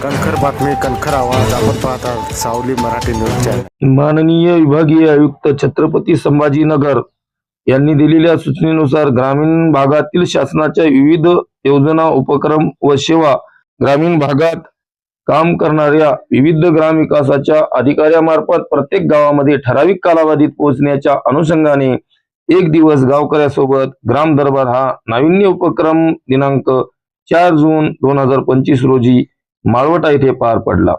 कणखर बातमी, कणखर आवाज. आपण पाहता सावली मराठी न्यूज चॅनल. माननीय विभागीय आयुक्त छत्रपती संभाजीनगर यांनी दिलेल्या सूचनेनुसार ग्रामीण भागातील शासनाच्या विविध योजना, उपक्रम व सेवा ग्रामीण भागात काम करणाऱ्या विविध ग्रामविकासाच्या अधिकाऱ्यामार्फत प्रत्येक गावामध्ये ठराविक कालावधीत पोहोचण्याच्या अनुषंगाने एक दिवस गावकऱ्यासोबत ग्राम दरबार हा नाविन्य उपक्रम दिनांक 4 जून 2025 रोजी माळवटा येथे पार पडला.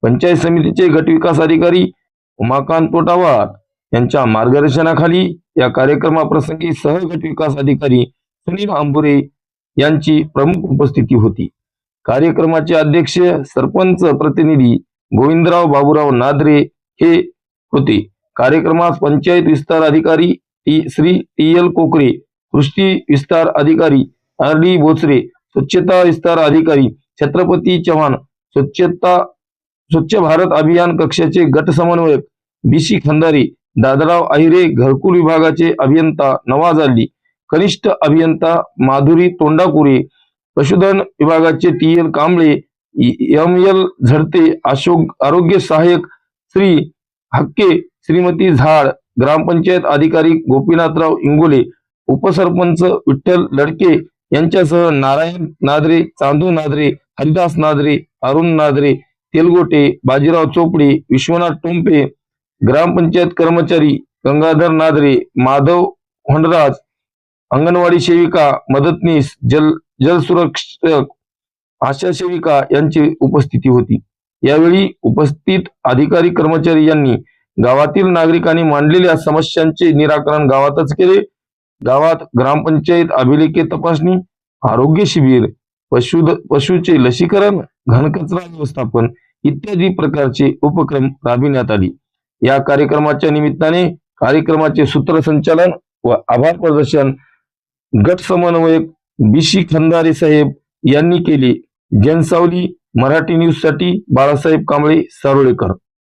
पंचायत समितीचे गटविकास अधिकारी उमाकांत तोटावार यांच्या मार्गदर्शनाखाली या कार्यक्रमाप्रसंगी सहगटविकास अधिकारी सुनील अंबुरे यांची प्रमुख उपस्थिती होती. कार्यक्रमाचे अध्यक्ष सरपंच प्रतिनिधी गोविंदराव बाबूराव नादरे हे होते. कार्यक्रमास पंचायत विस्तार अधिकारी श्री टी.एल. कोकरे, कृषी विस्तार अधिकारी आर.डी. बोचरे, स्वच्छता विस्तार अधिकारी छत्रपती चव्हाण, स्वच्छ भारत अभियान कक्षाचे गट समन्वयक बी.सी. खंदारे, दादराव आहिरे, घरकुल विभागाचे अभियंता नवाज अली, कनिष्ठ अभियंता माधुरी तोंडाकुरे, पशुधन विभागाचे टी.एल. कांबळे, एम.एल. झडते, आरोग्य सहाय्यक श्री हक्के, श्रीमती झाड, ग्रामपंचायत अधिकारी गोपीनाथराव इंगोले, उपसरपंच विठ्ठल लडके यांच्यासह नारायण नादरे, चांदू नादरे, हरिदास नादरे, अरुण नादरे, तेलगोटे, बाजीराव चोपडे, विश्वनाथ टोंपे, ग्रामपंचायत कर्मचारी गंगाधर नादरे, माधव होंडराज, अंगणवाडी सेविका, मदतनीस, जल सुरक्षक, आशा सेविका यांची उपस्थिती होती. यावेळी उपस्थित अधिकारी कर्मचारी यांनी गावातील नागरिकांनी मांडलेल्या समस्यांचे निराकरण गावातच केले. गावात ग्रामपंचायत अभिलेखे तपासणी, आरोग्य शिबिर, पशुचे लसीकरण, घनकचरा व्यवस्थापन इत्यादी प्रकारचे उपक्रम राबविण्यात आले. या कार्यक्रमाच्या निमित्ताने कार्यक्रमाचे सूत्रसंचालन व आभार प्रदर्शन गट समन्वयक बी.सी. खंदारे साहेब यांनी केले. जनसावली मराठी न्यूज साठी बाळासाहेब कांबळे, सारोळेकर.